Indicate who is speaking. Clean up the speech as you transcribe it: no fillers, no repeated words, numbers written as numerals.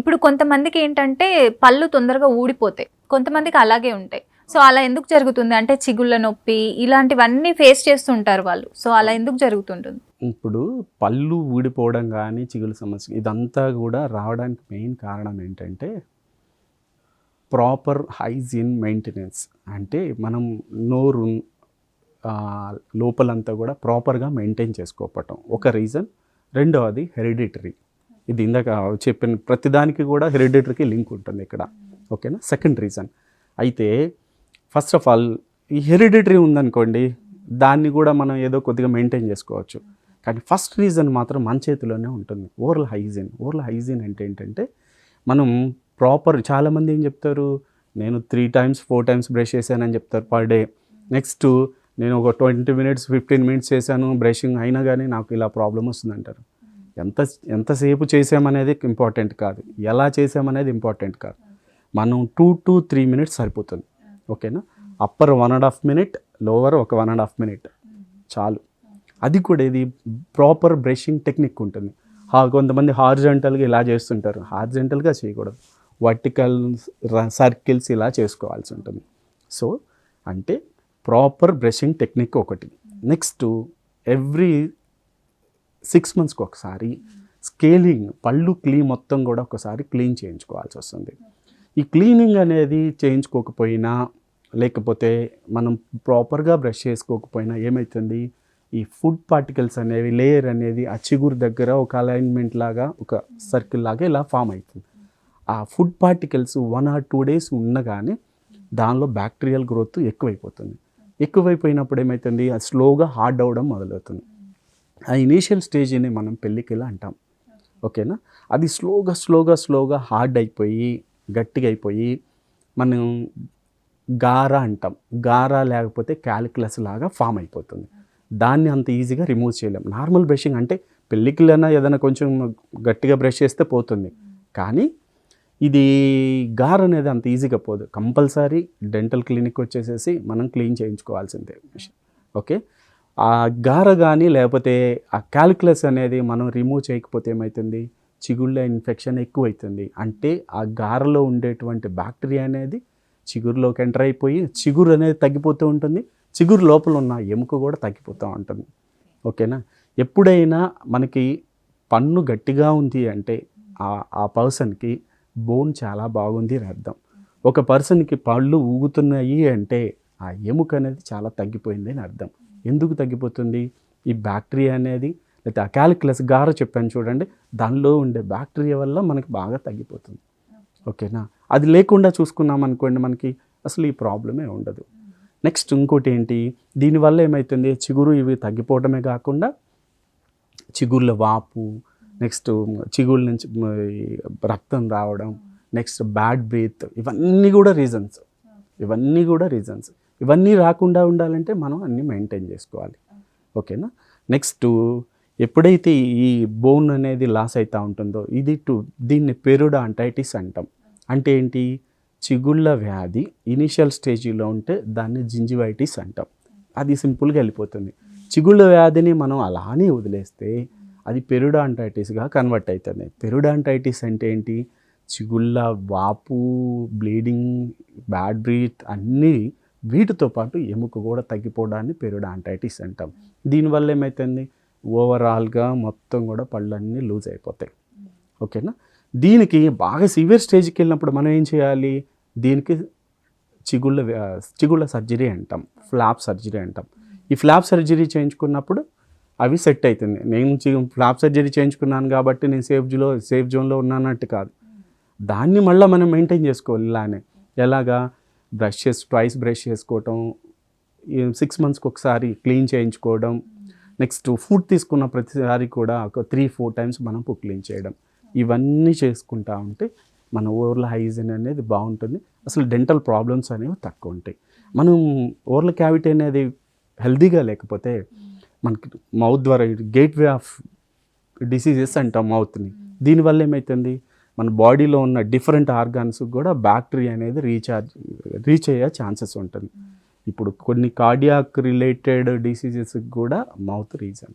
Speaker 1: ఇప్పుడు కొంతమందికి ఏంటంటే పళ్ళు తొందరగా ఊడిపోతాయి, కొంతమందికి అలాగే ఉంటాయి. సో అలా ఎందుకు జరుగుతుంది అంటే చిగుళ్ళ నొప్పి ఇలాంటివన్నీ ఫేస్ చేస్తుంటారు వాళ్ళు. సో అలా ఎందుకు జరుగుతుంటుంది?
Speaker 2: ఇప్పుడు పళ్ళు ఊడిపోవడం కానీ చిగుళ్ళ సమస్య ఇదంతా కూడా రావడానికి మెయిన్ కారణం ఏంటంటే ప్రాపర్ హైజీన్ మెయింటెనెన్స్. అంటే మనం నోరు లోపలంతా కూడా ప్రాపర్గా మెయింటైన్ చేసుకోకపోవటం ఒక రీజన్. రెండవది హెరిడిటరీ. ఇది ఇందాక చెప్పిన ప్రతిదానికి కూడా హెరిడిటరీకి లింక్ ఉంటుంది ఇక్కడ. ఓకేనా? Second reason. అయితే ఫస్ట్ ఆఫ్ ఆల్ ఈ హెరిడిటరీ ఉందనుకోండి, దాన్ని కూడా మనం ఏదో కొద్దిగా మెయింటైన్ చేసుకోవచ్చు. కానీ ఫస్ట్ రీజన్ మాత్రం మన చేతిలోనే ఉంటుంది, ఓరల్ హైజీన్. ఓరల్ హైజీన్ అంటే ఏంటంటే మనం ప్రాపర్, చాలామంది ఏం చెప్తారు, నేను 3 times 4 times బ్రష్ చేశానని చెప్తారు పర్ డే. నెక్స్ట్ నేను ఒక 20 minutes 15 minutes చేశాను బ్రషింగ్, అయినా కానీ నాకు ఇలా ప్రాబ్లం వస్తుందంటారు. ఎంతసేపు చేసామనేది ఇంపార్టెంట్ కాదు, ఎలా చేసామనేది ఇంపార్టెంట్ కాదు. మనం 2 to 3 minutes సరిపోతుంది. ఓకేనా? అప్పర్ 1.5 minute, లోవర్ ఒక 1.5 minute చాలు. అది కూడా ఇది ప్రాపర్ బ్రషింగ్ టెక్నిక్ ఉంటుంది. కొంతమంది హారిజాంటల్గా ఇలా చేస్తుంటారు, హారిజాంటల్గా చేయకూడదు, వర్టికల్ సర్కిల్స్ ఇలా చేసుకోవాల్సి ఉంటుంది. సో అంటే ప్రాపర్ బ్రషింగ్ టెక్నిక్ ఒకటి. నెక్స్ట్ ఎవ్రీ 6 monthsకి ఒకసారి స్కేలింగ్, పళ్ళు మొత్తం కూడా ఒకసారి క్లీన్ చేయించుకోవాల్సి వస్తుంది. ఈ క్లీనింగ్ అనేది చేయించుకోకపోయినా, లేకపోతే మనం ప్రాపర్గా బ్రష్ చేసుకోకపోయినా ఏమవుతుంది, ఈ ఫుడ్ పార్టికల్స్ అనేవి, లేయర్ అనేది ఆ చిగురు దగ్గర ఒక అలైన్మెంట్ లాగా, ఒక సర్కిల్ లాగా ఇలా ఫామ్ అవుతుంది. ఆ ఫుడ్ పార్టికల్స్ 1 or 2 days ఉండగానే దానిలో బ్యాక్టీరియల్ గ్రోత్ ఎక్కువైపోతుంది. ఎక్కువైపోయినప్పుడు ఏమవుతుంది, అది స్లోగా హార్డ్ అవ్వడం మొదలవుతుంది. ఆ ఇనీషియల్ స్టేజ్ని మనం పెళ్ళికిలా అంటాం. ఓకేనా? అది స్లోగా హార్డ్ అయిపోయి గట్టిగా అయిపోయి మనం గారా అంటాం. గారా లేకపోతే క్యాలిక్యులస్ లాగా ఫామ్ అయిపోతుంది. దాన్ని అంత ఈజీగా రిమూవ్ చేయలేం. నార్మల్ బ్రషింగ్ అంటే పెళ్ళికిలైనా ఏదైనా కొంచెం గట్టిగా బ్రష్ చేస్తే పోతుంది, కానీ ఇది గార్ అనేది అంత ఈజీగా పోదు. కంపల్సరీ డెంటల్ క్లినిక్ వచ్చేసేసి మనం క్లీన్ చేయించుకోవాల్సిందే. ఓకే? ఆ గార కానీ లేకపోతే ఆ క్యాలిక్యులస్ అనేది మనం రిమూవ్ చేయకపోతే ఏమవుతుంది, చిగుళ్ళ ఇన్ఫెక్షన్ ఎక్కువవుతుంది. అంటే ఆ గారలో ఉండేటువంటి బ్యాక్టీరియా అనేది చిగురులోకి ఎంటర్ అయిపోయి చిగురు అనేది తగ్గిపోతూ ఉంటుంది, చిగురు లోపల ఉన్న ఎముక కూడా తగ్గిపోతూ ఉంటుంది. ఓకేనా? ఎప్పుడైనా మనకి పన్ను గట్టిగా ఉంది అంటే ఆ పర్సన్కి బోన్ చాలా బాగుంది అని అర్థం. ఒక పర్సన్కి పళ్ళు ఊగుతున్నాయి అంటే ఆ ఎముక అనేది చాలా తగ్గిపోయింది అని అర్థం. ఎందుకు తగ్గిపోతుంది, ఈ బ్యాక్టీరియా అనేది, లేకపోతే ఆ క్యాలిక్యులస్ గార చెప్పాను చూడండి, దానిలో ఉండే బ్యాక్టీరియా వల్ల మనకి బాగా తగ్గిపోతుంది. ఓకేనా? అది లేకుండా చూసుకున్నాం అనుకోండి, మనకి అసలు ఈ ప్రాబ్లమే ఉండదు. నెక్స్ట్ ఇంకోటి ఏంటి, దీనివల్ల ఏమవుతుంది, చిగురు ఇవి తగ్గిపోవడమే కాకుండా చిగుళ్ళ వాపు, నెక్స్ట్ చిగుళ్ళ నుంచి రక్తం రావడం, నెక్స్ట్ బ్యాడ్ బ్రీత్, ఇవన్నీ కూడా రీజన్స్. ఇవన్నీ రాకుండా ఉండాలంటే మనం అన్నీ మెయింటైన్ చేసుకోవాలి. ఓకేనా? నెక్స్ట్ ఎప్పుడైతే ఈ బోన్ అనేది లాస్ అవుతూ ఉంటుందో దీన్ని పెరిడాంటైటిస్ అంటాం. అంటే ఏంటి, చిగుళ్ళ వ్యాధి ఇనిషియల్ స్టేజ్లో ఉంటే దాన్ని జింజివైటిస్ అంటాం. అది సింపుల్గా వెళ్ళిపోతుంది. చిగుళ్ళ వ్యాధిని మనం అలానే వదిలేస్తే అది పెరిడాంటైటిస్గా కన్వర్ట్ అవుతుంది. పెరిడాంటైటిస్ అంటే ఏంటి, చిగుళ్ళ వాపు, బ్లీడింగ్, బ్యాడ్ బ్రీత్ అన్నీ, వీటితో పాటు ఎముక కూడా తగ్గిపోవడాన్ని పెరిడాంటైటిస్ అంటాం. దీనివల్ల ఏమవుతుంది, ఓవరాల్గా మొత్తం కూడా పళ్ళన్నీ లూజ్ అయిపోతాయి. ఓకేనా? దీనికి బాగా సివియర్ స్టేజ్కి వెళ్ళినప్పుడు మనం ఏం చేయాలి, దీనికి చిగుళ్ళ సర్జరీ అంటాం, ఫ్లాప్ సర్జరీ అంటాం. ఈ ఫ్లాప్ సర్జరీ చేయించుకున్నప్పుడు అవి సెట్ అవుతుంది. నేను ఫ్లాప్ సర్జరీ చేయించుకున్నాను కాబట్టి నేను సేఫ్ జోన్లో ఉన్నానట్టు కాదు, దాన్ని మళ్ళీ మనం మెయింటైన్ చేసుకోవాలి. ఇలానే ఎలాగా, ట్వైస్ బ్రష్ చేసుకోవటం, 6 monthsకి ఒకసారి క్లీన్ చేయించుకోవడం, నెక్స్ట్ ఫుడ్ తీసుకున్న ప్రతిసారి కూడా ఒక 3-4 times మనం క్లీన్ చేయడం, ఇవన్నీ చేసుకుంటా ఉంటే మన ఓరల్ హైజీన్ అనేది బాగుంటుంది. అసలు డెంటల్ ప్రాబ్లమ్స్ అనేవి తక్కువ ఉంటాయి. మనం ఓరల్ క్యావిటీ అనేది హెల్తీగా లేకపోతే మనకి మౌత్ ద్వారా గేట్వే ఆఫ్ డిసీజెస్ అంటాం మౌత్ని. దీనివల్ల ఏమవుతుంది, మన బాడీలో ఉన్న డిఫరెంట్ ఆర్గాన్స్ కూడా బ్యాక్టీరియా అనేది రీచ్ అయ్యే ఛాన్సెస్ ఉంటుంది. ఇప్పుడు కొన్ని కార్డియాక్ రిలేటెడ్ డిసీజెస్కి కూడా మౌత్ రీజన్.